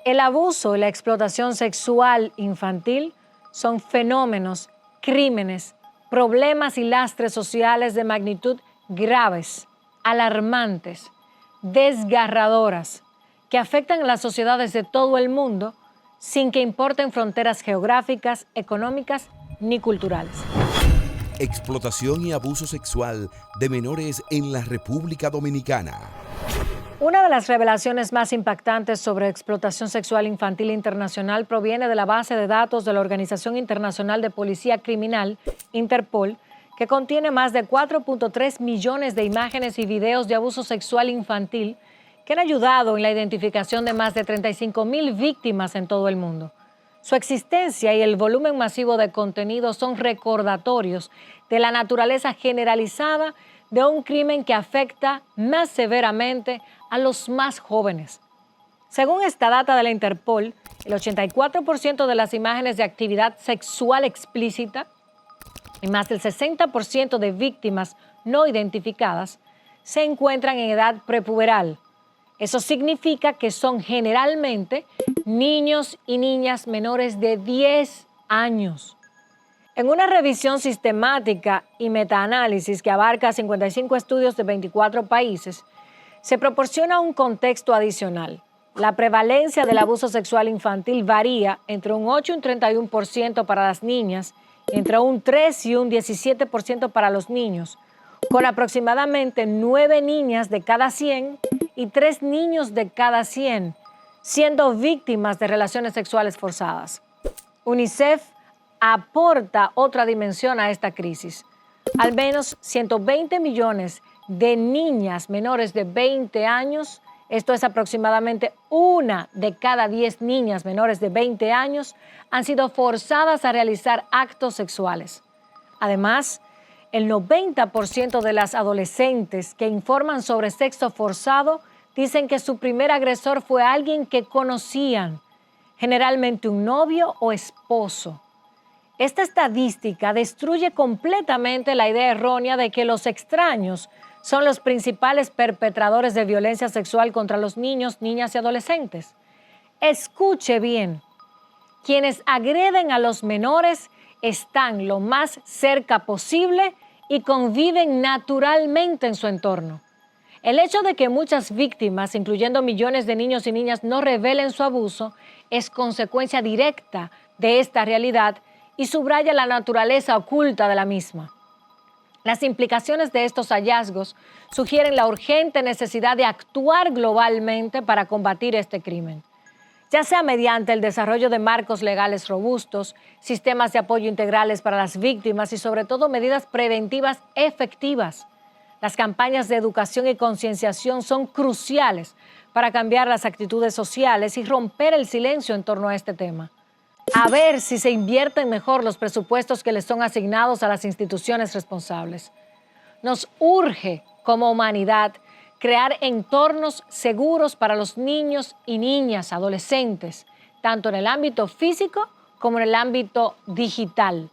El abuso y la explotación sexual infantil son fenómenos, crímenes, problemas y lastres sociales de magnitud graves, alarmantes, desgarradoras, que afectan a las sociedades de todo el mundo sin que importen fronteras geográficas, económicas ni culturales. Explotación y abuso sexual de menores en la República Dominicana. Una de las revelaciones más impactantes sobre explotación sexual infantil internacional proviene de la base de datos de la Organización Internacional de Policía Criminal, Interpol, que contiene más de 4.3 millones de imágenes y videos de abuso sexual infantil que han ayudado en la identificación de más de 35,000 víctimas en todo el mundo. Su existencia y el volumen masivo de contenido son recordatorios de la naturaleza generalizada de un crimen que afecta más severamente a los más jóvenes. Según esta data de la Interpol, el 84% de las imágenes de actividad sexual explícita y más del 60% de víctimas no identificadas se encuentran en edad prepuberal. Eso significa que son generalmente niños y niñas menores de 10 años. En una revisión sistemática y metaanálisis que abarca 55 estudios de 24 países, se proporciona un contexto adicional. La prevalencia del abuso sexual infantil varía entre un 8 y un 31% para las niñas, entre un 3 y un 17% para los niños, con aproximadamente 9 niñas de cada 100 y 3 niños de cada 100 siendo víctimas de relaciones sexuales forzadas. UNICEF aporta otra dimensión a esta crisis. Al menos 120 millones de niñas menores de 20 años, esto es aproximadamente 1 de cada 10 niñas menores de 20 años, han sido forzadas a realizar actos sexuales. Además, el 90% de las adolescentes que informan sobre sexo forzado dicen que su primer agresor fue alguien que conocían, generalmente un novio o esposo. Esta estadística destruye completamente la idea errónea de que los extraños son los principales perpetradores de violencia sexual contra los niños, niñas y adolescentes. Escuche bien, quienes agreden a los menores están lo más cerca posible y conviven naturalmente en su entorno. El hecho de que muchas víctimas, incluyendo millones de niños y niñas, no revelen su abuso es consecuencia directa de esta realidad y subraya la naturaleza oculta de la misma. Las implicaciones de estos hallazgos sugieren la urgente necesidad de actuar globalmente para combatir este crimen, ya sea mediante el desarrollo de marcos legales robustos, sistemas de apoyo integrales para las víctimas y sobre todo medidas preventivas efectivas. Las campañas de educación y concienciación son cruciales para cambiar las actitudes sociales y romper el silencio en torno a este tema. A ver si se invierten mejor los presupuestos que les son asignados a las instituciones responsables. Nos urge, como humanidad, crear entornos seguros para los niños y niñas, adolescentes, tanto en el ámbito físico como en el ámbito digital.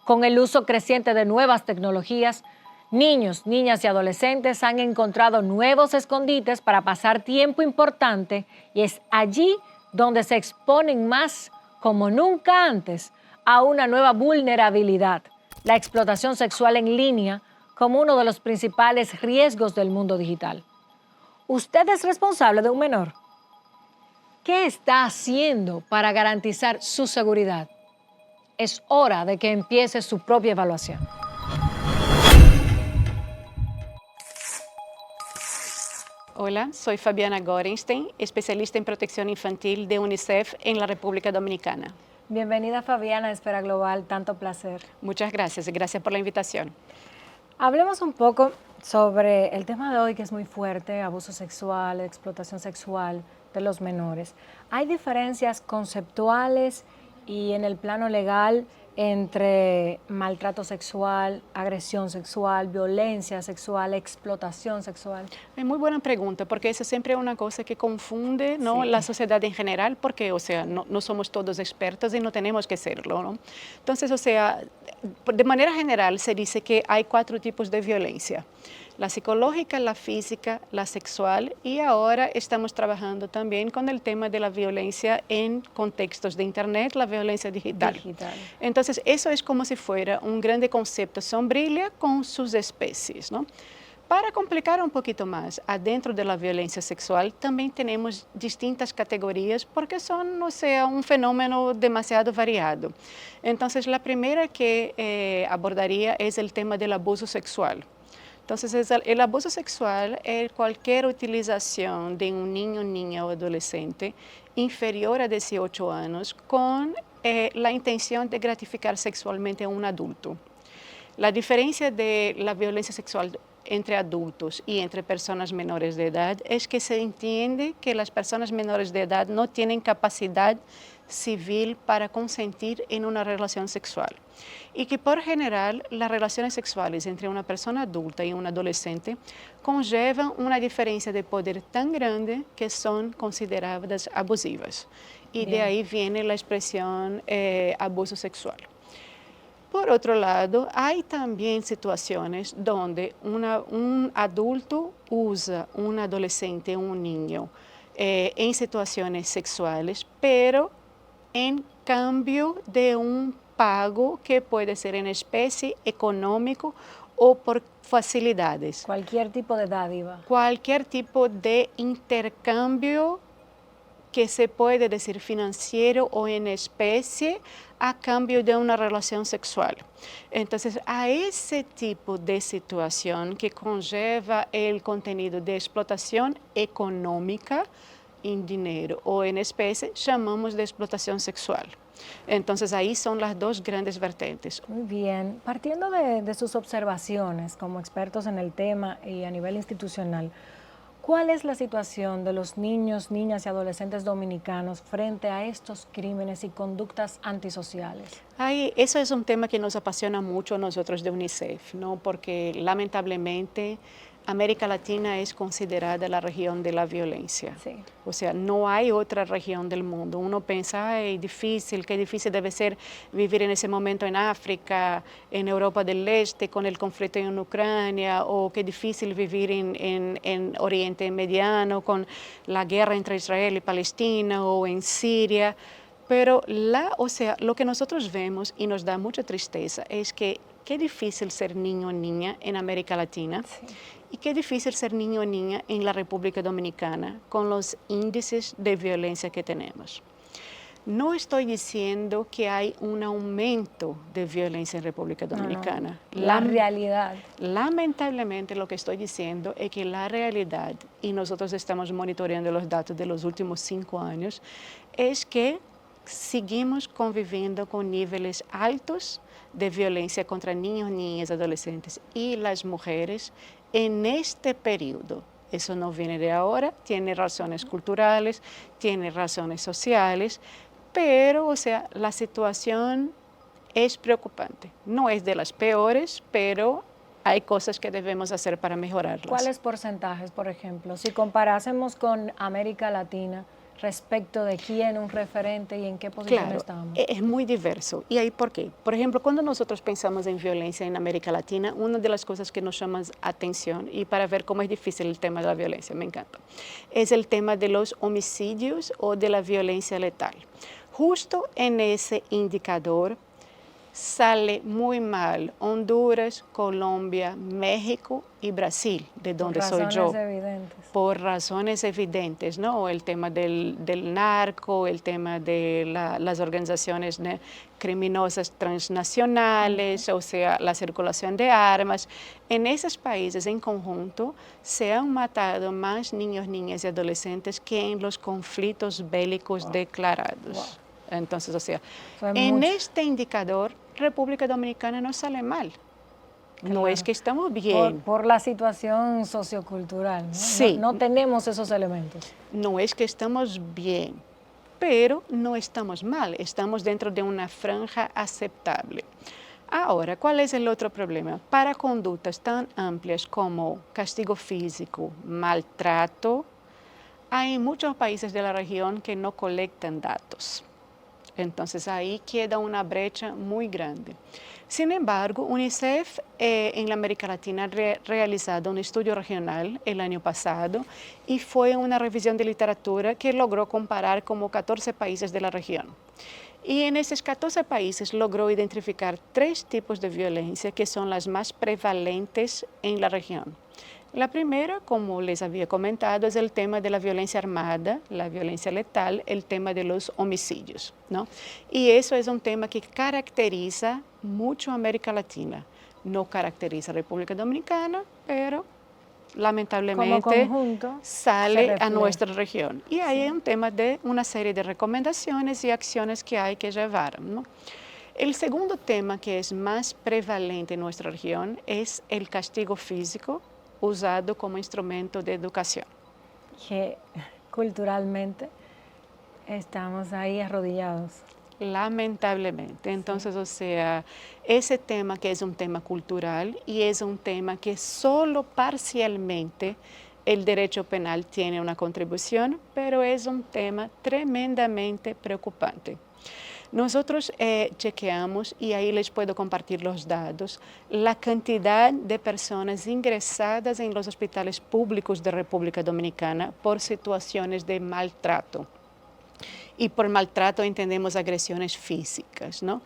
Con el uso creciente de nuevas tecnologías, niños, niñas y adolescentes han encontrado nuevos escondites para pasar tiempo importante y es allí donde se exponen más, como nunca antes, a una nueva vulnerabilidad, la explotación sexual en línea, como uno de los principales riesgos del mundo digital. ¿Usted es responsable de un menor? ¿Qué está haciendo para garantizar su seguridad? Es hora de que empiece su propia evaluación. Hola, soy Fabiana Gorenstein, especialista en protección infantil de UNICEF en la República Dominicana. Bienvenida, Fabiana, a Esfera Global, tanto placer. Muchas gracias, gracias por la invitación. Hablemos un poco sobre el tema de hoy, que es muy fuerte: abuso sexual, explotación sexual de los menores. ¿Hay diferencias conceptuales y en el plano legal entre maltrato sexual, agresión sexual, violencia sexual, explotación sexual? Es muy buena pregunta, porque eso siempre es una cosa que confunde, ¿no?, Sí. la sociedad en general, porque, o sea, no somos todos expertos y no tenemos que serlo, ¿no? Entonces, o sea, de manera general se dice que hay 4 tipos de violencia. La psicológica, la física, la sexual y ahora estamos trabajando también con el tema de la violencia en contextos de Internet, la violencia digital. Entonces, eso es como si fuera un grande concepto sombrilla con sus especies, ¿no? Para complicar un poquito más, adentro de la violencia sexual también tenemos distintas categorías porque son, o sea, un fenómeno demasiado variado. Entonces, la primera que abordaría es el tema del abuso sexual. Entonces, el abuso sexual es cualquier utilización de un niño, niña o adolescente inferior a 18 años con la intención de gratificar sexualmente a un adulto. La diferencia de la violencia sexual entre adultos y entre personas menores de edad es que se entiende que las personas menores de edad no tienen capacidad civil para consentir en una relación sexual y que por general las relaciones sexuales entre una persona adulta y un adolescente conllevan una diferencia de poder tan grande que son consideradas abusivas y de ahí viene la expresión abuso sexual. Por otro lado, hay también situaciones donde un adulto usa un adolescente, un niño, en situaciones sexuales, pero en cambio de un pago que puede ser en especie, económico o por facilidades. Cualquier tipo de dádiva. Cualquier tipo de intercambio que se puede decir financiero o en especie a cambio de una relación sexual. Entonces, a ese tipo de situación que conlleva el contenido de explotación económica en dinero o en especie, llamamos de explotación sexual. Entonces, ahí son las dos grandes vertientes. Muy bien. Partiendo de sus observaciones como expertos en el tema y a nivel institucional, ¿cuál es la situación de los niños, niñas y adolescentes dominicanos frente a estos crímenes y conductas antisociales? Eso es un tema que nos apasiona mucho a nosotros de UNICEF, ¿no? Porque lamentablemente América Latina es considerada la región de la violencia. Sí. O sea, no hay otra región del mundo. Uno piensa, ay, difícil, qué difícil debe ser vivir en ese momento en África, en Europa del Este, con el conflicto en Ucrania, o qué difícil vivir en Oriente Mediano, con la guerra entre Israel y Palestina, o en Siria. Pero lo que nosotros vemos y nos da mucha tristeza es que qué difícil ser niño o niña en América Latina. Sí. Y qué difícil ser niño o niña en la República Dominicana con los índices de violencia que tenemos. No estoy diciendo que hay un aumento de violencia en República Dominicana. No. La realidad. Lamentablemente lo que estoy diciendo es que la realidad, y nosotros estamos monitoreando los datos de los últimos 5 años, es que seguimos conviviendo con niveles altos de violencia contra niños, niñas, adolescentes y las mujeres en este periodo. Eso no viene de ahora, tiene razones culturales, tiene razones sociales, pero, o sea, la situación es preocupante. No es de las peores, pero hay cosas que debemos hacer para mejorarlas. ¿Cuáles porcentajes, por ejemplo? Si comparásemos con América Latina, respecto de quién, un referente y en qué posición estamos. Es muy diverso. ¿Y ahí por qué? Por ejemplo, cuando nosotros pensamos en violencia en América Latina, una de las cosas que nos llama atención, y para ver cómo es difícil el tema de la violencia, me encanta, es el tema de los homicidios o de la violencia letal. Justo en ese indicador sale muy mal Honduras, Colombia, México y Brasil, de donde soy yo. Por razones evidentes, ¿no? El tema del narco, el tema de las organizaciones criminosas transnacionales, o sea, la circulación de armas. En esos países en conjunto se han matado más niños, niñas y adolescentes que en los conflictos bélicos declarados. Entonces, o sea, en este indicador, República Dominicana no sale mal. Claro. No es que estamos bien. Por la situación sociocultural, ¿no? Sí. No tenemos esos elementos. No es que estamos bien, pero no estamos mal. Estamos dentro de una franja aceptable. Ahora, ¿cuál es el otro problema? Para conductas tan amplias como castigo físico, maltrato, hay muchos países de la región que no colectan datos. Entonces ahí queda una brecha muy grande. Sin embargo, UNICEF en la América Latina ha realizado un estudio regional el año pasado y fue una revisión de literatura que logró comparar como 14 países de la región. Y en esos 14 países logró identificar 3 tipos de violencia que son las más prevalentes en la región. La primera, como les había comentado, es el tema de la violencia armada, la violencia letal, el tema de los homicidios, ¿no? Y eso es un tema que caracteriza mucho a América Latina. No caracteriza a República Dominicana, pero lamentablemente Como conjunto, sale a nuestra región. Y ahí hay un tema de una serie de recomendaciones y acciones que hay que llevar, ¿no? El segundo tema que es más prevalente en nuestra región es el castigo físico usado como instrumento de educación. Que culturalmente estamos ahí arrodillados. Lamentablemente. Entonces, o sea, ese tema que es un tema cultural y es un tema que solo parcialmente el derecho penal tiene una contribución, pero es un tema tremendamente preocupante. Nosotros chequeamos, y ahí les puedo compartir los datos, la cantidad de personas ingresadas en los hospitales públicos de República Dominicana por situaciones de maltrato. Y por maltrato entendemos agresiones físicas, ¿no?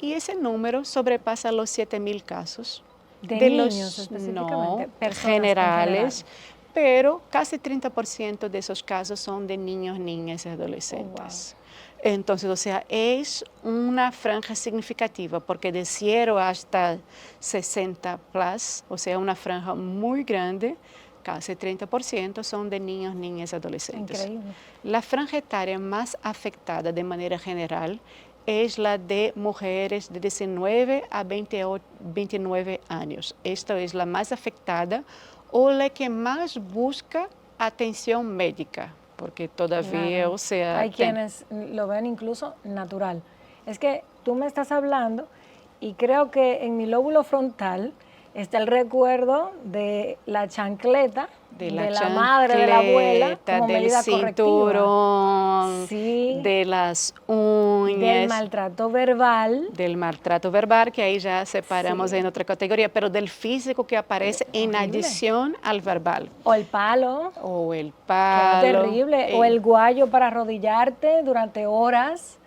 Y ese número sobrepasa los 7,000 casos. De niños específicamente, no, generales, pero casi 30% de esos casos son de niños, niñas y adolescentes. Oh, wow. Entonces, o sea, es una franja significativa, porque de 0 hasta 60 plus, o sea, una franja muy grande, casi 30% son de niños, niñas y adolescentes. Increíble. La franja etaria más afectada de manera general es la de mujeres de 19 a 29 años. Esta es la más afectada o la que más busca atención médica, porque todavía, Claro. o sea... Hay quienes lo ven incluso natural. Es que tú me estás hablando y creo que en mi lóbulo frontal está el recuerdo de la chancleta, de la madre, de la abuela, como del medida cinturón, sí, de las uñas, del maltrato verbal, que ahí ya separamos sí, en otra categoría, pero del físico que aparece en horrible. adición al verbal. O el palo, O el que palo. es terrible, o el guayo para arrodillarte durante horas.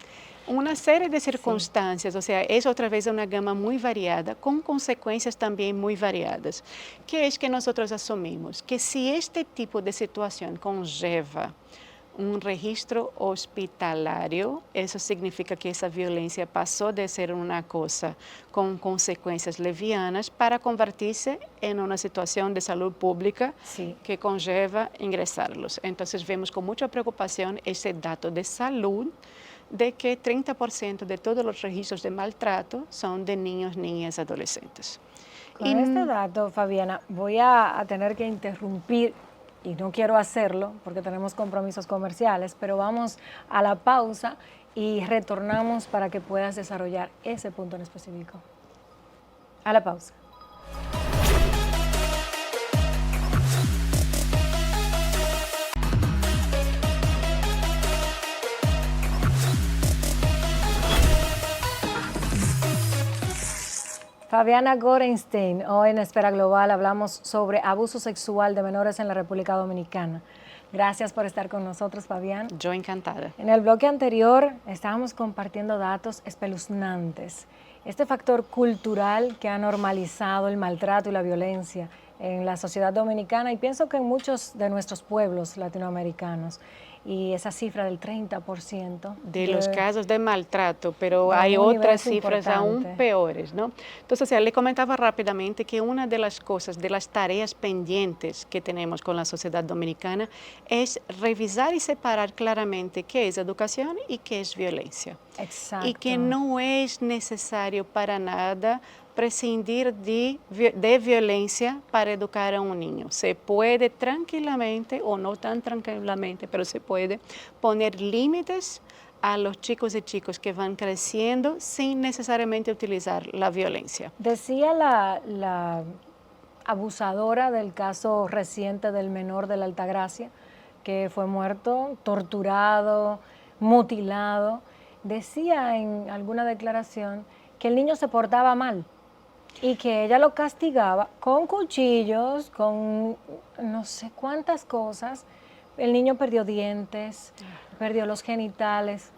Una serie de circunstancias, o sea, es otra vez una gama muy variada, con consecuencias también muy variadas, que es que nosotros asumimos que si este tipo de situación conlleva un registro hospitalario, eso significa que esa violencia pasó de ser una cosa con consecuencias levianas para convertirse en una situación de salud pública que conlleva ingresarlos. Entonces vemos con mucha preocupación ese dato de salud, de que 30% de todos los registros de maltrato son de niños, niñas, adolescentes. Con este dato, Fabiana, voy a tener que interrumpir, y no quiero hacerlo porque tenemos compromisos comerciales, pero vamos a la pausa y retornamos para que puedas desarrollar ese punto en específico. A la pausa. Fabiana Gorenstein, hoy en Esfera Global hablamos sobre abuso sexual de menores en la República Dominicana. Gracias por estar con nosotros, Fabiana. Yo encantada. En el bloque anterior estábamos compartiendo datos espeluznantes. Este factor cultural que ha normalizado el maltrato y la violencia en la sociedad dominicana y pienso que en muchos de nuestros pueblos latinoamericanos. Y esa cifra del 30%. De los casos de maltrato, pero hay otras cifras aún peores, ¿no? Entonces, o sea, le comentaba rápidamente que una de las cosas, de las tareas pendientes que tenemos con la sociedad dominicana es revisar y separar claramente qué es educación y qué es violencia. Exacto. Y que no es necesario para nada prescindir de violencia para educar a un niño. Se puede tranquilamente, o no tan tranquilamente, pero se puede poner límites a los chicos y chicas que van creciendo sin necesariamente utilizar la violencia. Decía la abusadora del caso reciente del menor de la Altagracia, que fue muerto, torturado, mutilado. decía en alguna declaración que el niño se portaba mal y que ella lo castigaba con cuchillos, con no sé cuántas cosas. El niño perdió dientes, perdió los genitales,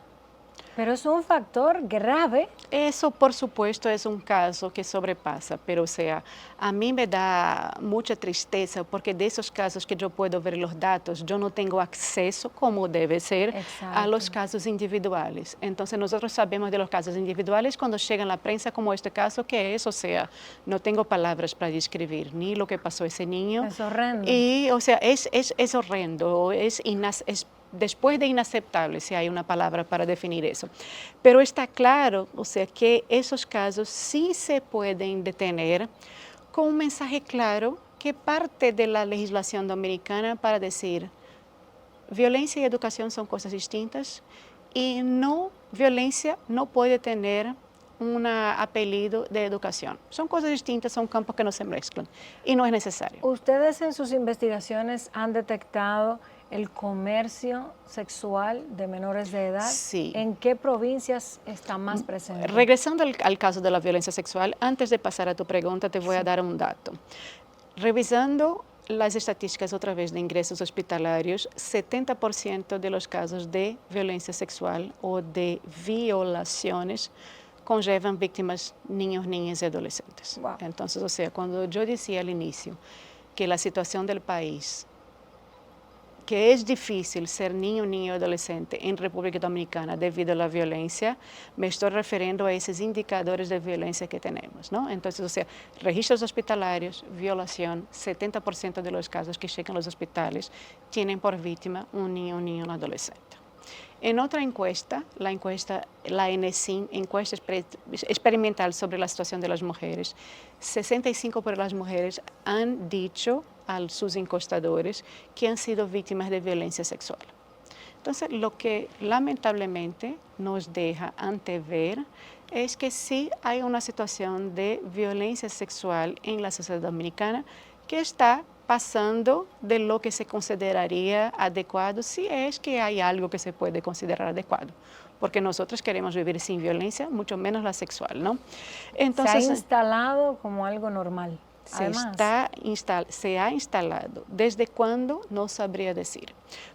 pero es un factor grave. Eso, por supuesto, es un caso que sobrepasa, pero, o sea, a mí me da mucha tristeza porque de esos casos que yo puedo ver los datos, yo no tengo acceso, como debe ser, a los casos individuales. Entonces, nosotros sabemos de los casos individuales cuando llega a la prensa, como este caso, que es, o sea, no tengo palabras para describir ni lo que pasó a ese niño. Es horrendo. Y, o sea, es horrendo, es después de inaceptable, si hay una palabra para definir eso. Pero está claro, o sea, que esos casos sí se pueden detener con un mensaje claro que parte de la legislación dominicana para decir, violencia y educación son cosas distintas y violencia no puede tener un apellido de educación. Son cosas distintas, son campos que no se mezclan y no es necesario. ¿Ustedes en sus investigaciones han detectado el comercio sexual de menores de edad? Sí. ¿En qué provincias está más presente? Regresando al caso de la violencia sexual, antes de pasar a tu pregunta, te voy a dar un dato. Revisando las estadísticas otra vez de ingresos hospitalarios, 70% de los casos de violencia sexual o de violaciones conllevan víctimas niños, niñas y adolescentes. Wow. Entonces, o sea, cuando yo decía al inicio que la situación del país, que es difícil ser niño, niña o adolescente en República Dominicana debido a la violencia, me estoy refiriendo a esos indicadores de violencia que tenemos, ¿no? Entonces, o sea, registros hospitalarios, violación, 70% de los casos que llegan a los hospitales tienen por víctima un niño, un adolescente. En otra encuesta, la ENESIN, encuesta experimental sobre la situación de las mujeres, 65% de las mujeres han dicho a sus encuestadores que han sido víctimas de violencia sexual. Entonces, lo que lamentablemente nos deja antever es que sí hay una situación de violencia sexual en la sociedad dominicana que está pasando de lo que se consideraría adecuado, si es que hay algo que se puede considerar adecuado, porque nosotros queremos vivir sin violencia, mucho menos la sexual, ¿no? Entonces, se ha instalado como algo normal. Se ha instalado. ¿Desde cuándo? No sabría decir.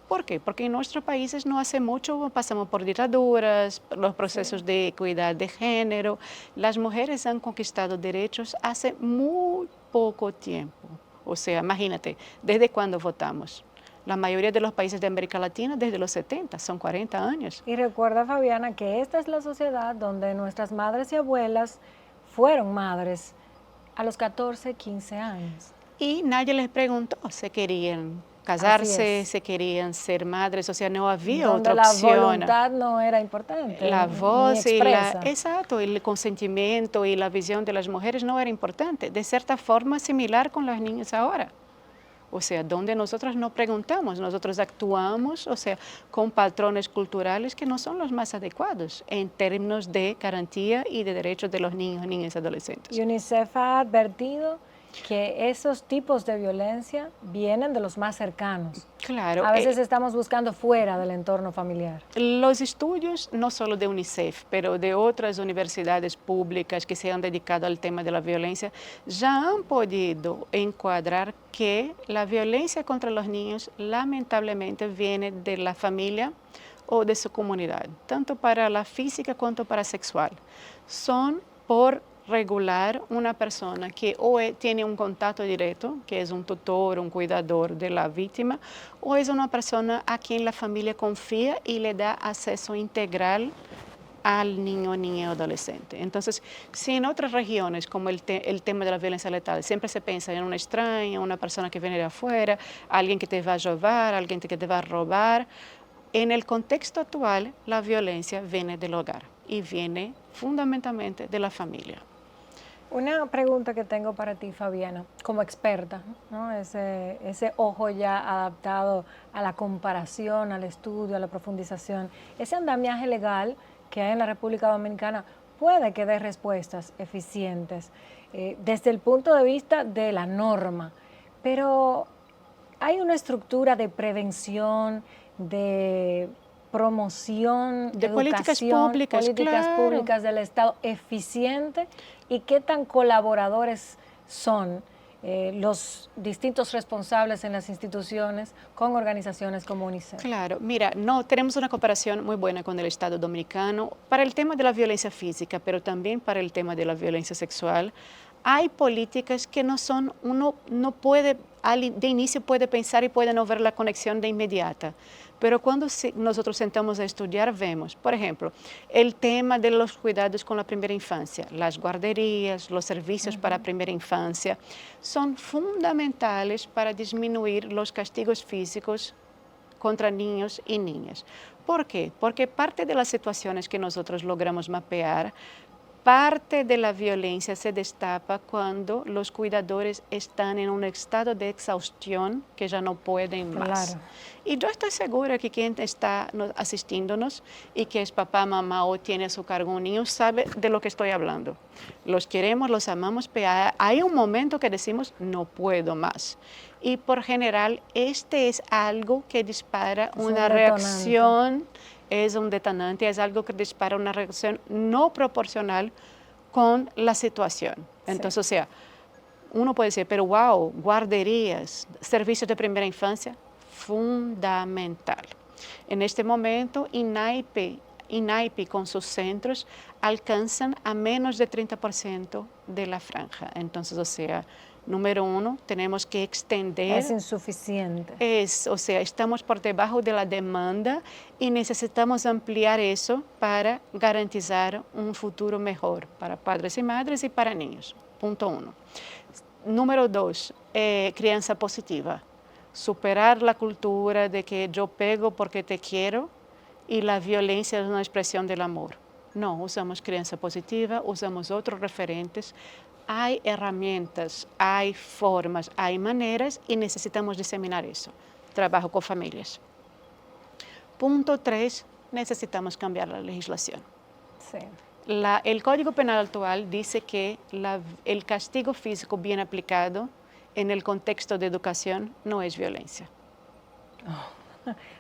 ¿Por qué? Porque en nuestros países no hace mucho pasamos por dictaduras, los procesos de equidad de género. Las mujeres han conquistado derechos hace muy poco tiempo. O sea, imagínate, ¿desde cuándo votamos? La mayoría de los países de América Latina desde los 70, son 40 años. Y recuerda, Fabiana, que esta es la sociedad donde nuestras madres y abuelas fueron madres a los 14, 15 años. Y nadie les preguntó, se querían casarse, se querían ser madres, o sea, no había donde otra opción. La voluntad no era importante. La voz y el consentimiento y la visión de las mujeres no era importante. De cierta forma, similar con los niños ahora. O sea, donde nosotros no preguntamos, nosotros actuamos, o sea, con patrones culturales que no son los más adecuados en términos de garantía y de derechos de los niños, niñas y adolescentes. UNICEF ha advertido que esos tipos de violencia vienen de los más cercanos. Claro. A veces estamos buscando fuera del entorno familiar. Los estudios, no solo de UNICEF, pero de otras universidades públicas que se han dedicado al tema de la violencia, ya han podido encuadrar que la violencia contra los niños lamentablemente viene de la familia o de su comunidad, tanto para la física cuanto para la sexual. Son por regular una persona que o tiene un contacto directo, que es un tutor, un cuidador de la víctima, o es una persona a quien la familia confía y le da acceso integral al niño, niña o adolescente. Entonces, si en otras regiones, como el tema de la violencia letal, siempre se piensa en una extraña, una persona que viene de afuera, alguien que te va a llevar, alguien que te va a robar, en el contexto actual, la violencia viene del hogar y viene fundamentalmente de la familia. Una pregunta que tengo para ti, Fabiana, como experta, ¿no? Ese ojo ya adaptado a la comparación, al estudio, a la profundización, ese andamiaje legal que hay en la República Dominicana puede que dé respuestas eficientes desde el punto de vista de la norma, pero hay una estructura de prevención, de promoción de políticas educación, públicas, claro. públicas del Estado eficiente y qué tan colaboradores son los distintos responsables en las instituciones con organizaciones como UNICEF? Claro, mira, no, tenemos una cooperación muy buena con el Estado Dominicano para el tema de la violencia física, pero también para el tema de la violencia sexual. Hay políticas que no son, uno no puede, de inicio puede pensar y puede no ver la conexión de inmediata, pero cuando nosotros sentamos a estudiar vemos, por ejemplo, el tema de los cuidados con la primera infancia, las guarderías, los servicios para primera infancia, son fundamentales para disminuir los castigos físicos contra niños y niñas. ¿Por qué? Porque parte de las situaciones que nosotros logramos mapear, parte de la violencia se destapa cuando los cuidadores están en un estado de exhaustión que ya no pueden más. Claro. Y yo estoy segura que quien está asistiéndonos y que es papá, mamá o tiene a su cargo un niño sabe de lo que estoy hablando. Los queremos, los amamos, pero hay un momento que decimos no puedo más. Y por general este es algo que dispara una reacción. Es un detonante, es algo que dispara una reacción no proporcional con la situación. Entonces, o sea, uno puede decir, pero wow, guarderías, servicios de primera infancia, fundamental. En este momento, INAIP con sus centros alcanzan a menos de 30% de la franja. Entonces, o sea, número uno, tenemos que extender. Es insuficiente. O sea, estamos por debajo de la demanda y necesitamos ampliar eso para garantizar un futuro mejor para padres y madres y para niños. Punto uno. Número dos, crianza positiva. Superar la cultura de que yo pego porque te quiero y la violencia es una expresión del amor. No, usamos crianza positiva, usamos otros referentes. Hay herramientas, hay formas, hay maneras y necesitamos diseminar eso. Trabajo con familias. Punto 3, necesitamos cambiar la legislación. Sí. El Código Penal actual dice que el castigo físico bien aplicado en el contexto de educación no es violencia.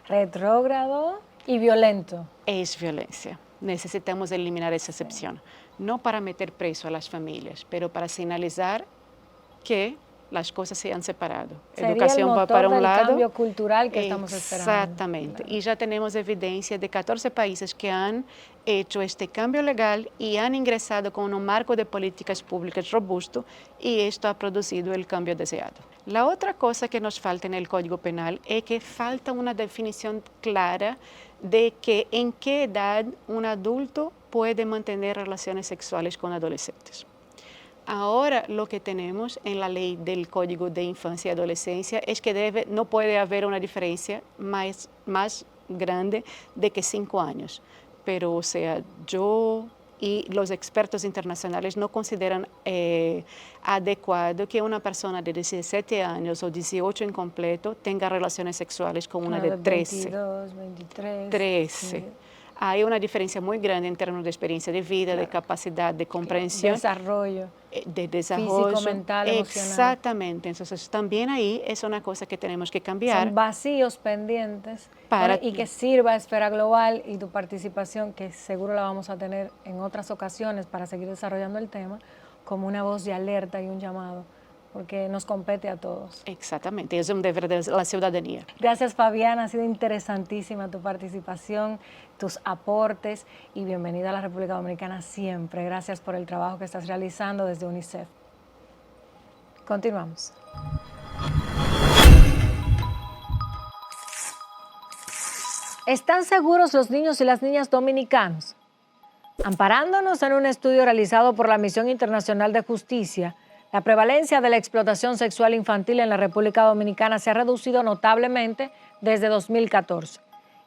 Retrógrado y violento. Es violencia. Necesitamos eliminar esa excepción. No para meter preso a las familias, pero para señalizar que las cosas se han separado. Sería Educación el va para un lado. El cambio cultural que estamos esperando. Exactamente. Y ya tenemos evidencia de 14 países que han hecho este cambio legal y han ingresado con un marco de políticas públicas robusto y esto ha producido el cambio deseado. La otra cosa que nos falta en el Código Penal es que falta una definición clara de que en qué edad un adulto puede mantener relaciones sexuales con adolescentes. Ahora lo que tenemos en la ley del Código de Infancia y Adolescencia es que no puede haber una diferencia más grande de que 5 años. Pero, o sea, yo y los expertos internacionales no consideran adecuado que una persona de 17 años o 18 incompleto tenga relaciones sexuales con una de 13. 22, 23. 13. Sí. Hay una diferencia muy grande en términos de experiencia de vida, de capacidad de comprensión. De desarrollo. Físico, mental, emocional. Exactamente. Entonces, también ahí es una cosa que tenemos que cambiar. Son vacíos pendientes y que sirva a Esfera Global y tu participación, que seguro la vamos a tener en otras ocasiones para seguir desarrollando el tema, como una voz de alerta y un llamado, porque nos compete a todos. Exactamente, es un deber de la ciudadanía. Gracias, Fabiana, ha sido interesantísima tu participación, tus aportes y bienvenida a la República Dominicana siempre. Gracias por el trabajo que estás realizando desde UNICEF. Continuamos. ¿Están seguros los niños y las niñas dominicanos? Amparándonos en un estudio realizado por la Misión Internacional de Justicia, la prevalencia de la explotación sexual infantil en la República Dominicana se ha reducido notablemente desde 2014.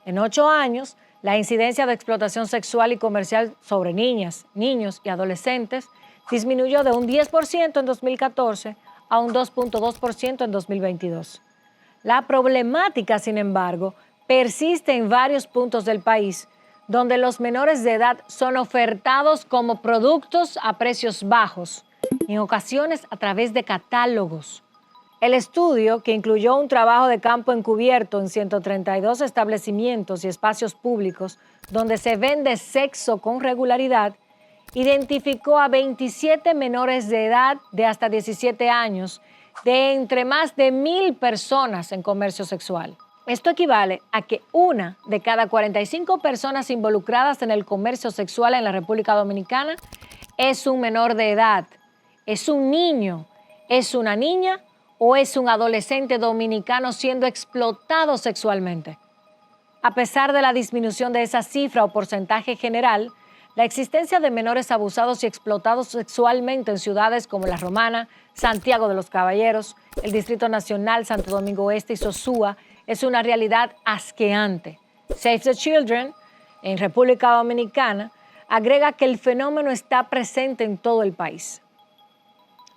En 8 años, la incidencia de explotación sexual y comercial sobre niñas, niños y adolescentes disminuyó de un 10% en 2014 a un 2.2% en 2022. La problemática, sin embargo, persiste en varios puntos del país, donde los menores de edad son ofertados como productos a precios bajos, en ocasiones a través de catálogos. El estudio, que incluyó un trabajo de campo encubierto en 132 establecimientos y espacios públicos donde se vende sexo con regularidad, identificó a 27 menores de edad de hasta 17 años de entre más de 1,000 personas en comercio sexual. Esto equivale a que 1 de cada 45 personas involucradas en el comercio sexual en la República Dominicana es un menor de edad, es un niño, es una niña o es un adolescente dominicano siendo explotado sexualmente. A pesar de la disminución de esa cifra o porcentaje general, la existencia de menores abusados y explotados sexualmente en ciudades como La Romana, Santiago de los Caballeros, el Distrito Nacional, Santo Domingo Este y Sosúa es una realidad asqueante. Save the Children, en República Dominicana, agrega que el fenómeno está presente en todo el país.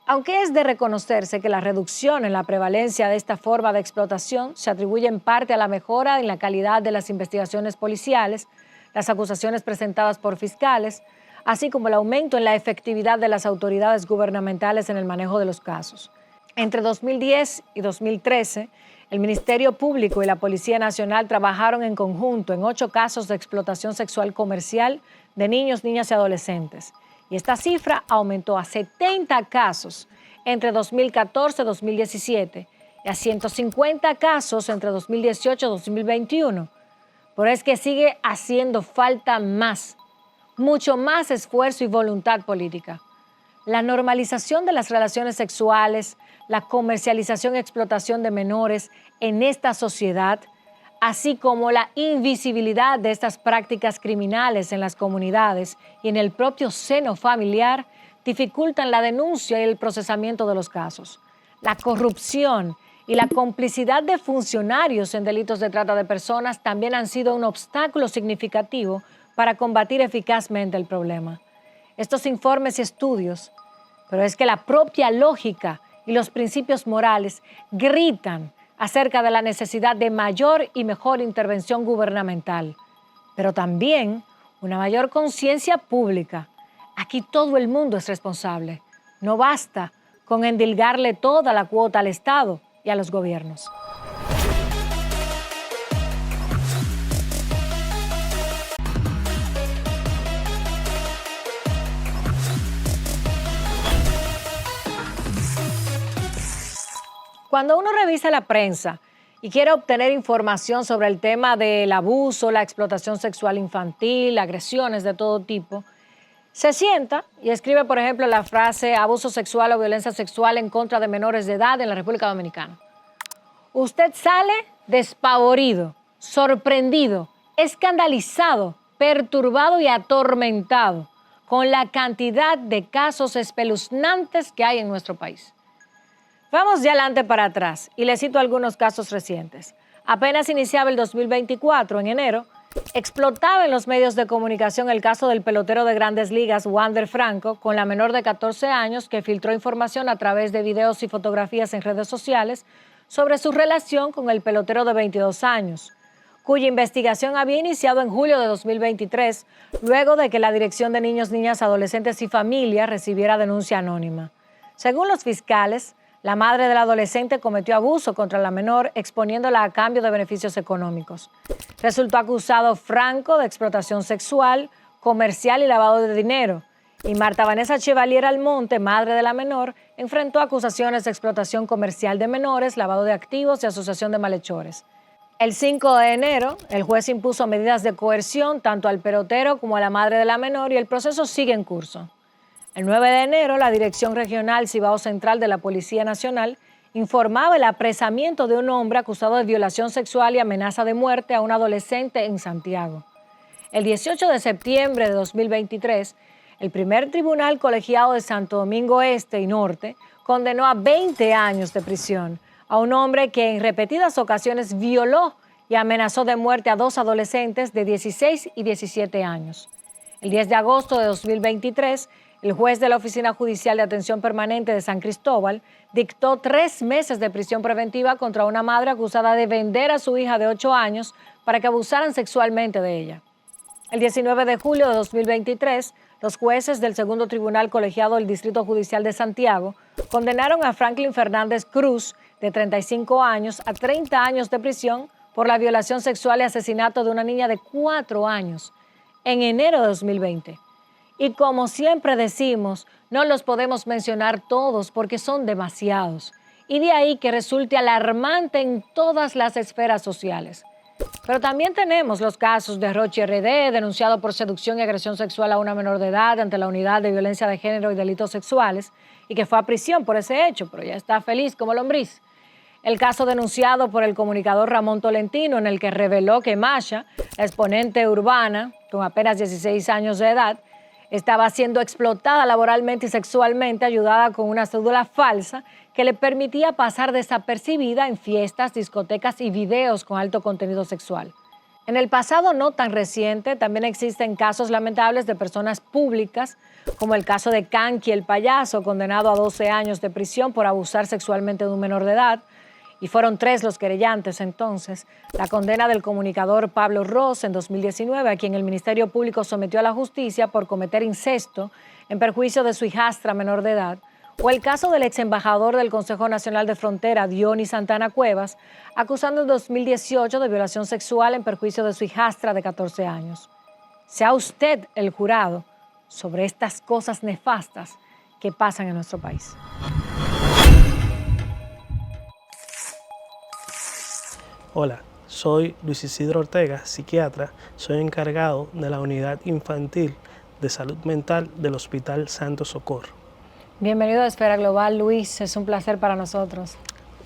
Aunque es de reconocerse que la reducción en la prevalencia de esta forma de explotación se atribuye en parte a la mejora en la calidad de las investigaciones policiales, las acusaciones presentadas por fiscales, así como el aumento en la efectividad de las autoridades gubernamentales en el manejo de los casos. Entre 2010 y 2013, el Ministerio Público y la Policía Nacional trabajaron en conjunto en 8 casos de explotación sexual comercial de niños, niñas y adolescentes. Y esta cifra aumentó a 70 casos entre 2014 y 2017 y a 150 casos entre 2018 y 2021. Pero es que sigue haciendo falta más, mucho más esfuerzo y voluntad política. La normalización de las relaciones sexuales, la comercialización y explotación de menores en esta sociedad, así como la invisibilidad de estas prácticas criminales en las comunidades y en el propio seno familiar, dificultan la denuncia y el procesamiento de los casos. La corrupción y la complicidad de funcionarios en delitos de trata de personas también han sido un obstáculo significativo para combatir eficazmente el problema. Estos informes y estudios, pero es que la propia lógica y los principios morales gritan acerca de la necesidad de mayor y mejor intervención gubernamental, pero también una mayor conciencia pública. Aquí todo el mundo es responsable. No basta con endilgarle toda la cuota al Estado y a los gobiernos. Cuando uno revisa la prensa y quiere obtener información sobre el tema del abuso, la explotación sexual infantil, agresiones de todo tipo, se sienta y escribe, por ejemplo, la frase abuso sexual o violencia sexual en contra de menores de edad en la República Dominicana. Usted sale despavorido, sorprendido, escandalizado, perturbado y atormentado con la cantidad de casos espeluznantes que hay en nuestro país. Vamos de adelante para atrás y les cito algunos casos recientes. Apenas iniciaba el 2024, en enero, explotaba en los medios de comunicación el caso del pelotero de Grandes Ligas, Wander Franco, con la menor de 14 años que filtró información a través de videos y fotografías en redes sociales sobre su relación con el pelotero de 22 años, cuya investigación había iniciado en julio de 2023, luego de que la Dirección de Niños, Niñas, Adolescentes y Familias recibiera denuncia anónima. Según los fiscales, la madre del adolescente cometió abuso contra la menor, exponiéndola a cambio de beneficios económicos. Resultó acusado Franco de explotación sexual, comercial y lavado de dinero. Y Marta Vanessa Chevalier Almonte, madre de la menor, enfrentó acusaciones de explotación comercial de menores, lavado de activos y asociación de malhechores. El 5 de enero, el juez impuso medidas de coerción tanto al pelotero como a la madre de la menor y el proceso sigue en curso. El 9 de enero, la Dirección Regional Cibao Central de la Policía Nacional informaba el apresamiento de un hombre acusado de violación sexual y amenaza de muerte a un adolescente en Santiago. El 18 de septiembre de 2023, el primer tribunal colegiado de Santo Domingo Este y Norte condenó a 20 años de prisión a un hombre que en repetidas ocasiones violó y amenazó de muerte a 2 adolescentes de 16 y 17 años. El 10 de agosto de 2023, el juez de la Oficina Judicial de Atención Permanente de San Cristóbal dictó 3 meses de prisión preventiva contra una madre acusada de vender a su hija de 8 años para que abusaran sexualmente de ella. El 19 de julio de 2023, los jueces del Segundo Tribunal Colegiado del Distrito Judicial de Santiago condenaron a Franklin Fernández Cruz, de 35 años a 30 años de prisión por la violación sexual y asesinato de una niña de 4 años en enero de 2020. Y como siempre decimos, no los podemos mencionar todos porque son demasiados. Y de ahí que resulte alarmante en todas las esferas sociales. Pero también tenemos los casos de Rochi RD, denunciado por seducción y agresión sexual a una menor de edad ante la Unidad de Violencia de Género y Delitos Sexuales, y que fue a prisión por ese hecho, pero ya está feliz como lombriz. El caso denunciado por el comunicador Ramón Tolentino, en el que reveló que Masha, la exponente urbana, con apenas 16 años de edad, estaba siendo explotada laboralmente y sexualmente, ayudada con una cédula falsa que le permitía pasar desapercibida en fiestas, discotecas y videos con alto contenido sexual. En el pasado no tan reciente, también existen casos lamentables de personas públicas, como el caso de Kanki el payaso, condenado a 12 años de prisión por abusar sexualmente de un menor de edad, y fueron 3 los querellantes entonces. La condena del comunicador Pablo Ross en 2019, a quien el Ministerio Público sometió a la justicia por cometer incesto en perjuicio de su hijastra menor de edad, o el caso del ex embajador del Consejo Nacional de Frontera, Dionis Santana Cuevas, acusando en 2018 de violación sexual en perjuicio de su hijastra de 14 años. Sea usted el jurado sobre estas cosas nefastas que pasan en nuestro país. Hola, soy Luis Isidro Ortega, psiquiatra. Soy encargado de la Unidad Infantil de Salud Mental del Hospital Santo Socorro. Bienvenido a Esfera Global, Luis. Es un placer para nosotros.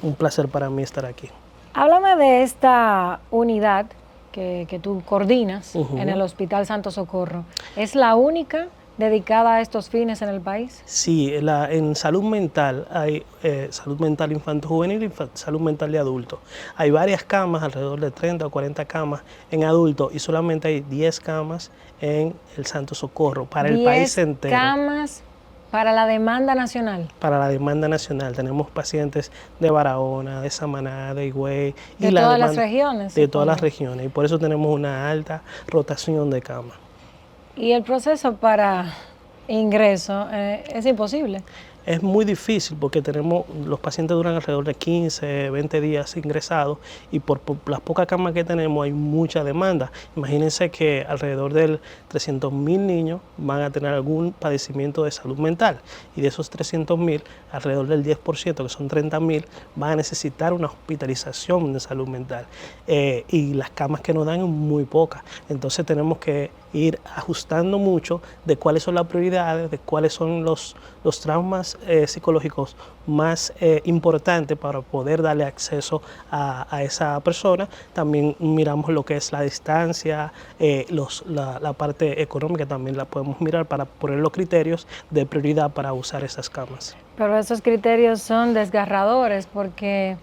Un placer para mí estar aquí. Háblame de esta unidad que tú coordinas en el Hospital Santo Socorro. ¿Es la única dedicada a estos fines en el país? Sí, en salud mental hay salud mental infanto-juvenil y salud mental de adultos. Hay varias camas, alrededor de 30 o 40 camas en adultos, y solamente hay 10 camas en el Santo Socorro para el país entero. 10 camas para la demanda nacional. Para la demanda nacional. Tenemos pacientes de Barahona, de Samaná, de Higüey. De todas las regiones. De todas las regiones. Y por eso tenemos una alta rotación de camas. ¿Y el proceso para ingreso es imposible? Es muy difícil porque los pacientes duran alrededor de 15, 20 días ingresados, y por las pocas camas que tenemos hay mucha demanda. Imagínense que alrededor de 300.000 niños van a tener algún padecimiento de salud mental, y de esos 300.000, alrededor del 10%, que son 30.000, van a necesitar una hospitalización de salud mental. Y las camas que nos dan son muy pocas. Entonces tenemos que ir ajustando mucho de cuáles son las prioridades, de cuáles son los traumas psicológicos más importantes para poder darle acceso a esa persona. También miramos lo que es la distancia, la parte económica también la podemos mirar para poner los criterios de prioridad para usar esas camas. Pero esos criterios son desgarradores porque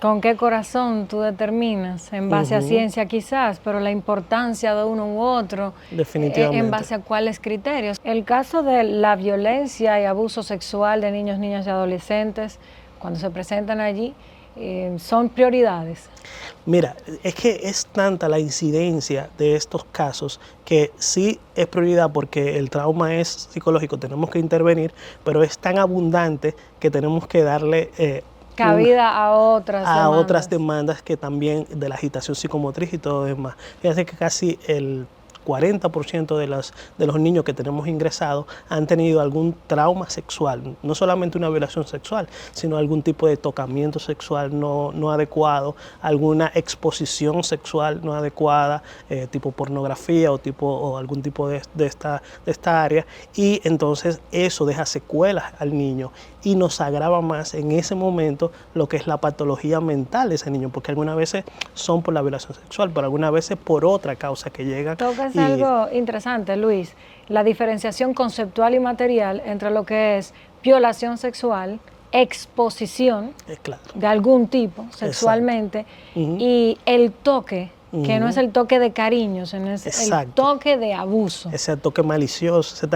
¿con qué corazón tú determinas? En base a ciencia quizás, pero la importancia de uno u otro, definitivamente, ¿en base a cuáles criterios? El caso de la violencia y abuso sexual de niños, niñas y adolescentes, cuando se presentan allí, ¿son prioridades? Mira, es que es tanta la incidencia de estos casos que sí es prioridad porque el trauma es psicológico, tenemos que intervenir, pero es tan abundante que tenemos que darle cabida a otras demandas que también de la agitación psicomotriz y todo demás. Fíjense que casi el 40% de los niños que tenemos ingresados han tenido algún trauma sexual, no solamente una violación sexual, sino algún tipo de tocamiento sexual no adecuado, alguna exposición sexual no adecuada, tipo pornografía o algún tipo de esta área, y entonces eso deja secuelas al niño y nos agrava más en ese momento lo que es la patología mental de ese niño, porque algunas veces son por la violación sexual, pero algunas veces por otra causa que llegan. Algo interesante, Luis, la diferenciación conceptual y material entre lo que es violación sexual, exposición de algún tipo sexualmente, y el toque, que no es el toque de cariño, sino es el toque de abuso. Ese toque malicioso,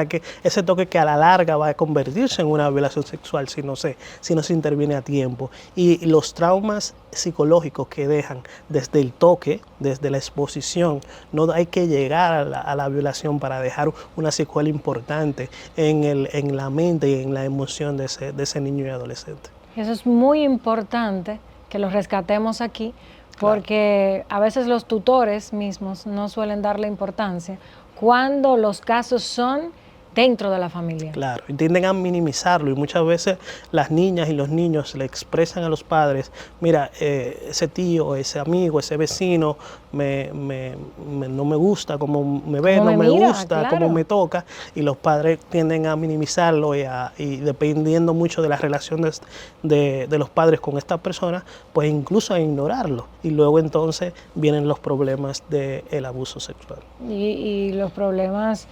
ese toque que a la larga va a convertirse en una violación sexual si no se interviene a tiempo. Y los traumas psicológicos que dejan desde el toque, desde la exposición, no hay que llegar a la violación para dejar una secuela importante en la mente y en la emoción de ese niño y adolescente. Eso es muy importante que lo rescatemos aquí, porque a veces los tutores mismos no suelen darle importancia cuando los casos son dentro de la familia. Claro, y tienden a minimizarlo y muchas veces las niñas y los niños le expresan a los padres, mira, ese tío, ese amigo, ese vecino no me gusta como me ve, no me gusta como me toca, y los padres tienden a minimizarlo y dependiendo mucho de las relaciones de los padres con esta persona, pues incluso a ignorarlo, y luego entonces vienen los problemas del abuso sexual. Y los problemas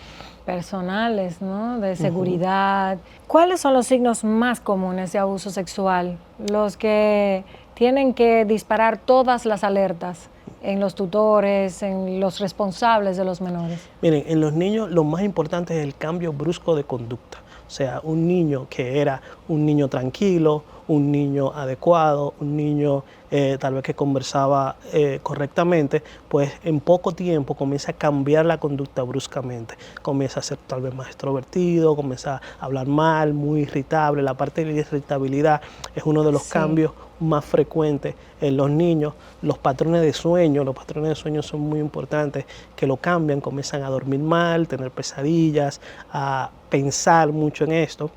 personales, ¿no? De seguridad. ¿Cuáles son los signos más comunes de abuso sexual? Los que tienen que disparar todas las alertas en los tutores, en los responsables de los menores. Miren, en los niños lo más importante es el cambio brusco de conducta. O sea, un niño que era un niño tranquilo, un niño adecuado, un niño tal vez que conversaba correctamente, pues en poco tiempo comienza a cambiar la conducta bruscamente. Comienza a ser tal vez más extrovertido, comienza a hablar mal, muy irritable. La parte de la irritabilidad es uno de los cambios más frecuentes en los niños. Los patrones de sueño son muy importantes, que lo cambian, comienzan a dormir mal, tener pesadillas, a pensar mucho en esto.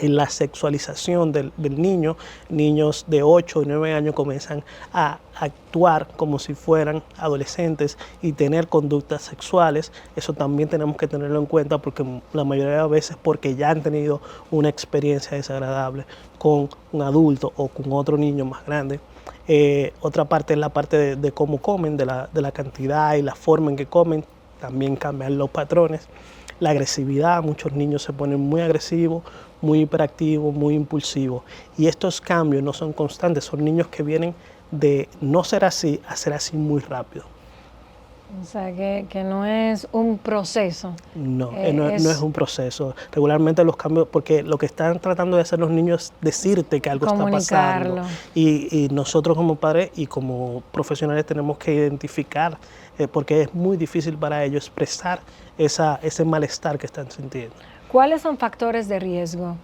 En la sexualización del niño, niños de 8 y 9 años comienzan a actuar como si fueran adolescentes y tener conductas sexuales. Eso también tenemos que tenerlo en cuenta, porque la mayoría de las veces porque ya han tenido una experiencia desagradable con un adulto o con otro niño más grande. Otra parte es la parte de cómo comen, de la cantidad y la forma en que comen, también cambian los patrones. La agresividad, muchos niños se ponen muy agresivos, muy hiperactivos, muy impulsivos. Y estos cambios no son constantes, son niños que vienen de no ser así a ser así muy rápido. O sea, que no es un proceso. No es un proceso. Regularmente los cambios, porque lo que están tratando de hacer los niños es decirte que algo está pasando. Y nosotros como padres y como profesionales tenemos que identificar, porque es muy difícil para ellos expresar ese malestar que están sintiendo. ¿Cuáles son factores de riesgo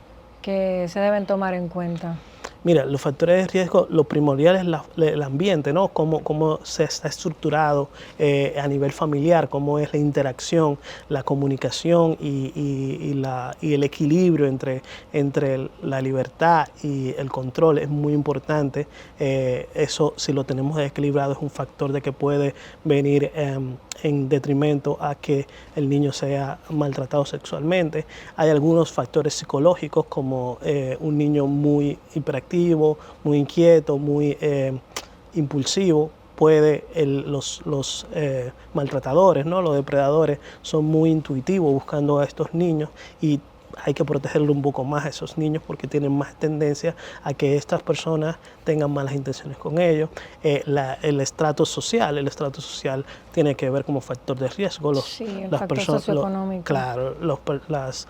que se deben tomar en cuenta? Mira, los factores de riesgo, lo primordial es el ambiente, ¿no? Cómo se está estructurado a nivel familiar, cómo es la interacción, la comunicación y el equilibrio entre la libertad y el control es muy importante. Eso, si lo tenemos desequilibrado, es un factor de que puede venir en detrimento a que el niño sea maltratado sexualmente. Hay algunos factores psicológicos, como un niño muy hiperactivo, muy inquieto, muy impulsivo. Los maltratadores, ¿no? Los depredadores son muy intuitivos buscando a estos niños, y hay que protegerlo un poco más a esos niños porque tienen más tendencia a que estas personas tengan malas intenciones con ellos. El estrato social tiene que ver como factor de riesgo. El factor socioeconómico. Claro, las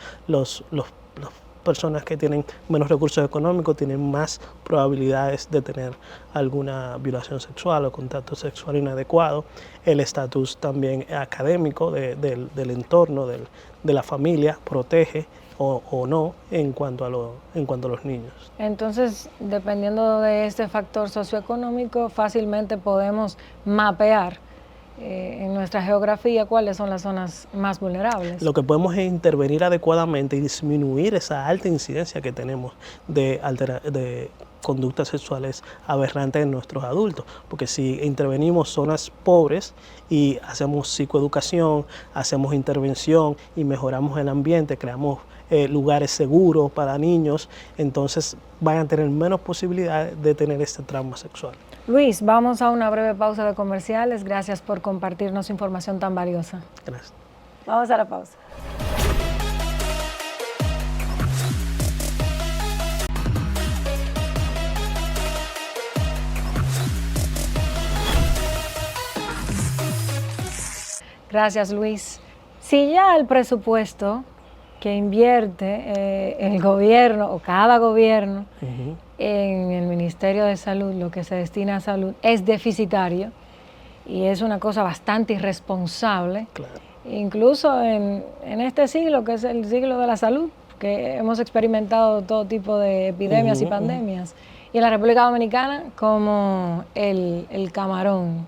personas que tienen menos recursos económicos tienen más probabilidades de tener alguna violación sexual o contacto sexual inadecuado. El estatus también académico del entorno, de la familia, protege o no en cuanto a los niños. Entonces, dependiendo de este factor socioeconómico, fácilmente podemos mapear en nuestra geografía cuáles son las zonas más vulnerables. Lo que podemos es intervenir adecuadamente y disminuir esa alta incidencia que tenemos de conductas sexuales aberrantes en nuestros adultos, porque si intervenimos zonas pobres y hacemos psicoeducación, hacemos intervención y mejoramos el ambiente, creamos lugares seguros para niños, entonces van a tener menos posibilidades de tener este trauma sexual. Luis, vamos a una breve pausa de comerciales. Gracias por compartirnos información tan valiosa. Gracias. Vamos a la pausa. Gracias, Luis. Si ya el presupuesto que invierte el gobierno o cada gobierno en el Ministerio de Salud, lo que se destina a salud, es deficitario y es una cosa bastante irresponsable, claro, incluso en este siglo, que es el siglo de la salud, porque hemos experimentado todo tipo de epidemias y pandemias. Y en la República Dominicana, como el camarón.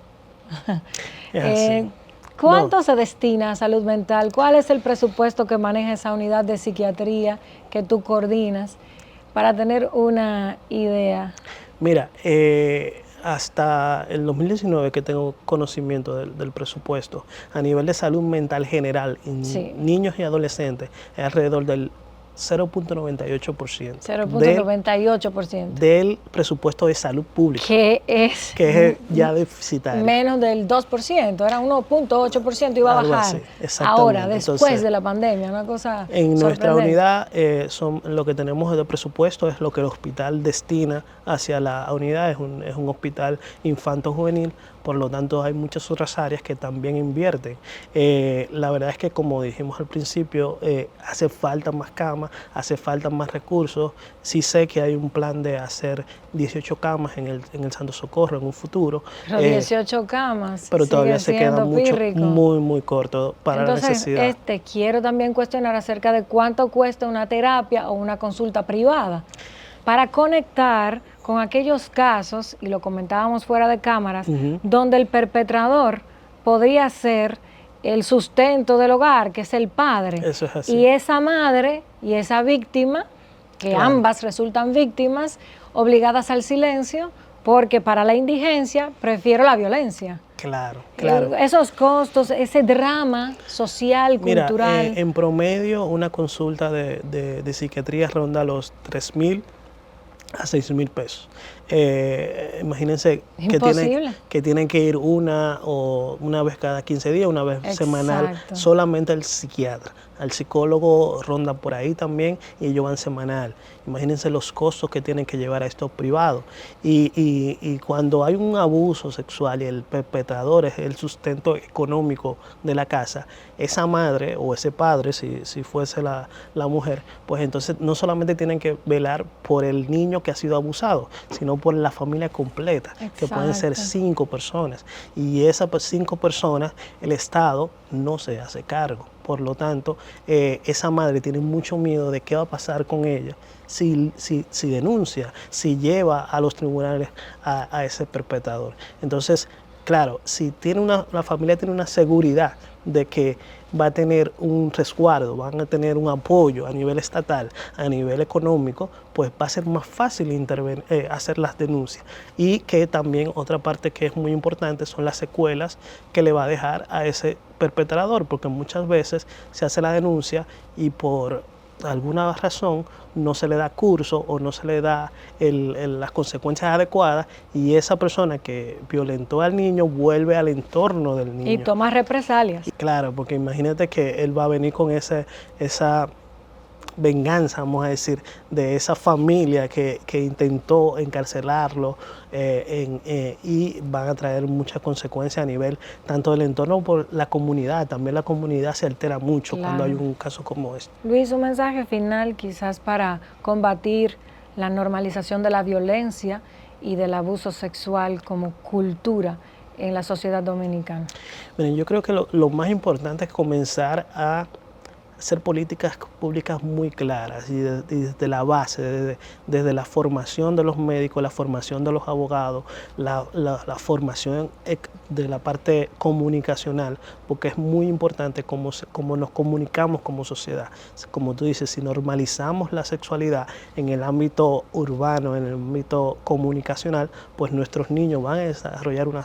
¿Cuánto se destina a salud mental? ¿Cuál es el presupuesto que maneja esa unidad de psiquiatría que tú coordinas? Para tener una idea. Mira, hasta el 2019 que tengo conocimiento del presupuesto, a nivel de salud mental general en niños y adolescentes, es alrededor del 0.98%. 0.98%. Del presupuesto de salud pública. Que es ya deficitario. Menos del 2%, era 1.8%, iba a bajar. Ahora, después de la pandemia, una cosa en nuestra unidad, lo que tenemos de presupuesto es lo que el hospital destina hacia la unidad, es un hospital infanto-juvenil, por lo tanto hay muchas otras áreas que también invierten. La verdad es que, como dijimos al principio, hace falta más camas, hace falta más recursos. Sí sé que hay un plan de hacer 18 camas en el Santo Socorro en un futuro. Pero 18 camas. Pero todavía se queda muy corto para la necesidad. Quiero también cuestionar acerca de cuánto cuesta una terapia o una consulta privada para conectar con aquellos casos, y lo comentábamos fuera de cámaras, donde el perpetrador podría ser el sustento del hogar, que es el padre. Eso es así. Y esa madre y esa víctima, que ambas resultan víctimas, obligadas al silencio, porque para la indigencia prefiero la violencia. Claro. Esos costos, ese drama social, cultural. Mira, en promedio una consulta de psiquiatría ronda los 3,000 a 6,000 pesos. Imagínense que tienen que ir una vez cada 15 días, una vez semanal, solamente el psiquiatra. Al psicólogo ronda por ahí también y ellos van semanal. Imagínense los costos que tienen que llevar a estos privados. Y cuando hay un abuso sexual y el perpetrador es el sustento económico de la casa, esa madre o ese padre, si fuese la mujer, pues entonces no solamente tienen que velar por el niño que ha sido abusado, sino por la familia completa, que pueden ser 5 personas. Y esas 5 personas, el Estado no se hace cargo. Por lo tanto, esa madre tiene mucho miedo de qué va a pasar con ella si denuncia, si lleva a los tribunales a ese perpetrador. Entonces, claro, si la familia tiene una seguridad de que va a tener un resguardo, van a tener un apoyo a nivel estatal, a nivel económico, pues va a ser más fácil hacer las denuncias. Y que también otra parte que es muy importante son las secuelas que le va a dejar a ese perpetrador, porque muchas veces se hace la denuncia y por alguna razón no se le da curso o no se le da las consecuencias adecuadas y esa persona que violentó al niño vuelve al entorno del niño. Y toma represalias. Y claro, porque imagínate que él va a venir con esa venganza, vamos a decir, de esa familia que intentó encarcelarlo y van a traer muchas consecuencias a nivel tanto del entorno por la comunidad. También la comunidad se altera mucho cuando hay un caso como este. Luis, un mensaje final quizás para combatir la normalización de la violencia y del abuso sexual como cultura en la sociedad dominicana. Miren, yo creo que lo más importante es comenzar a hacer políticas públicas muy claras y desde la base, desde la formación de los médicos, la formación de los abogados, la formación de la parte comunicacional, porque es muy importante cómo nos comunicamos como sociedad. Como tú dices, si normalizamos la sexualidad en el ámbito urbano, en el ámbito comunicacional, pues nuestros niños van a desarrollar una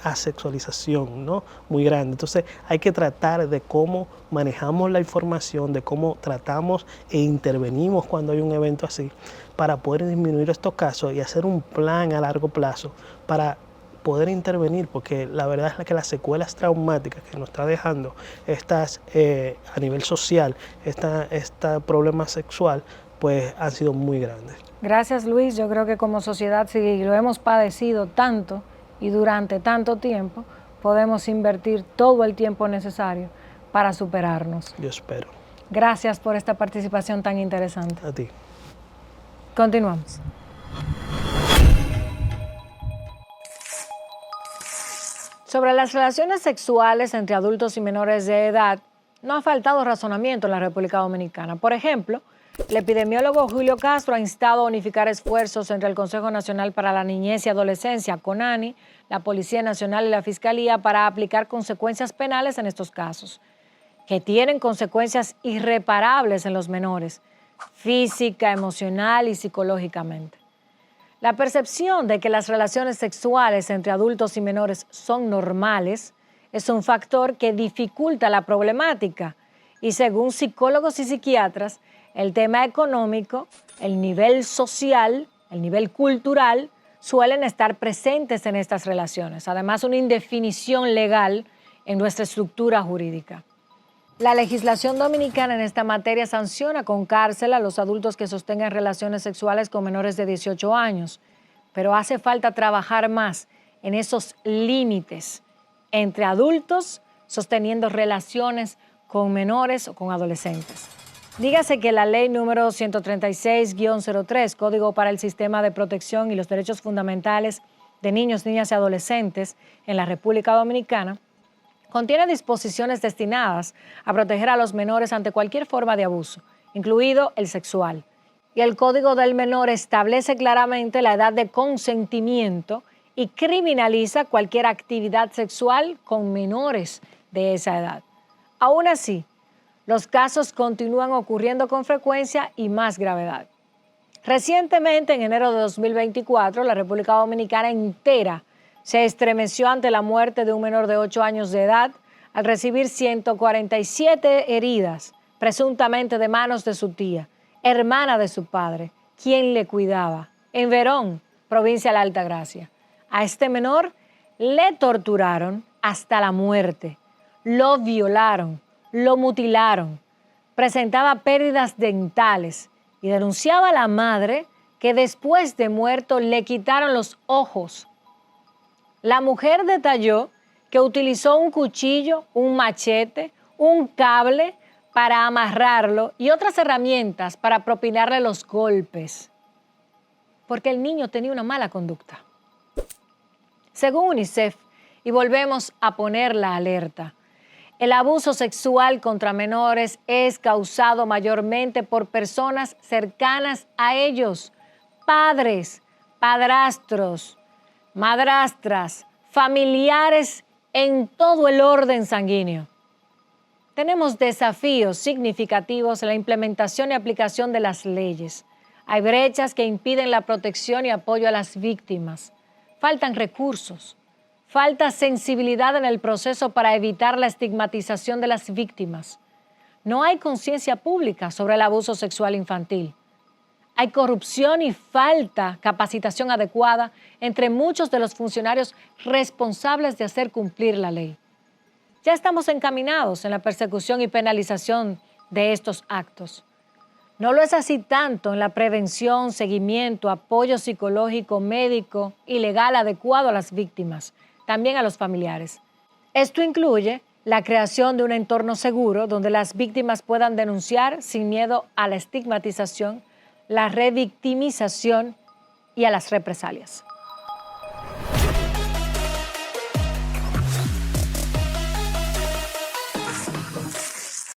asexualización, ¿no?, muy grande. Entonces hay que tratar de cómo manejamos la información, de cómo tratamos e intervenimos cuando hay un evento así, para poder disminuir estos casos y hacer un plan a largo plazo para poder intervenir, porque la verdad es que las secuelas traumáticas que nos está dejando a nivel social, este problema sexual, pues han sido muy grandes. Gracias, Luis. Yo creo que como sociedad, si lo hemos padecido tanto y durante tanto tiempo, podemos invertir todo el tiempo necesario para superarnos. Yo espero. Gracias por esta participación tan interesante. A ti. Continuamos. Sobre las relaciones sexuales entre adultos y menores de edad, No ha faltado razonamiento en la República Dominicana. Por ejemplo, el epidemiólogo Julio Castro ha instado a unificar esfuerzos entre el Consejo Nacional para la Niñez y Adolescencia, CONANI, la Policía Nacional y la Fiscalía para aplicar consecuencias penales en estos casos, que tienen consecuencias irreparables en los menores, física, emocional y psicológicamente. La percepción de que las relaciones sexuales entre adultos y menores son normales es un factor que dificulta la problemática y, según psicólogos y psiquiatras, el tema económico, el nivel social, el nivel cultural suelen estar presentes en estas relaciones. Además, una indefinición legal en nuestra estructura jurídica. La legislación dominicana en esta materia sanciona con cárcel a los adultos que sostengan relaciones sexuales con menores de 18 años, pero hace falta trabajar más en esos límites entre adultos sosteniendo relaciones con menores o con adolescentes. Dígase que la ley número 136-03, Código para el Sistema de Protección y los Derechos Fundamentales de Niños, Niñas y Adolescentes en la República Dominicana, contiene disposiciones destinadas a proteger a los menores ante cualquier forma de abuso, incluido el sexual. Y el Código del Menor establece claramente la edad de consentimiento y criminaliza cualquier actividad sexual con menores de esa edad. Aún así, los casos continúan ocurriendo con frecuencia y más gravedad. Recientemente, en enero de 2024, la República Dominicana entera se estremeció ante la muerte de un menor de 8 años de edad al recibir 147 heridas, presuntamente de manos de su tía, hermana de su padre, quien le cuidaba, en Verón, provincia de la Altagracia. A este menor le torturaron hasta la muerte, lo violaron, lo mutilaron, presentaba pérdidas dentales y denunciaba a la madre que después de muerto le quitaron los ojos. La mujer detalló que utilizó un cuchillo, un machete, un cable para amarrarlo y otras herramientas para propinarle los golpes, porque el niño tenía una mala conducta. Según UNICEF, y volvemos a poner la alerta, el abuso sexual contra menores es causado mayormente por personas cercanas a ellos, padres, padrastros, madrastras, familiares en todo el orden sanguíneo. Tenemos desafíos significativos en la implementación y aplicación de las leyes. Hay brechas que impiden la protección y apoyo a las víctimas. Faltan recursos. Falta sensibilidad en el proceso para evitar la estigmatización de las víctimas. No hay conciencia pública sobre el abuso sexual infantil. Hay corrupción y falta capacitación adecuada entre muchos de los funcionarios responsables de hacer cumplir la ley. Ya estamos encaminados en la persecución y penalización de estos actos. No lo es así tanto en la prevención, seguimiento, apoyo psicológico, médico y legal adecuado a las víctimas, también a los familiares. Esto incluye la creación de un entorno seguro donde las víctimas puedan denunciar sin miedo a la estigmatización, la revictimización y a las represalias.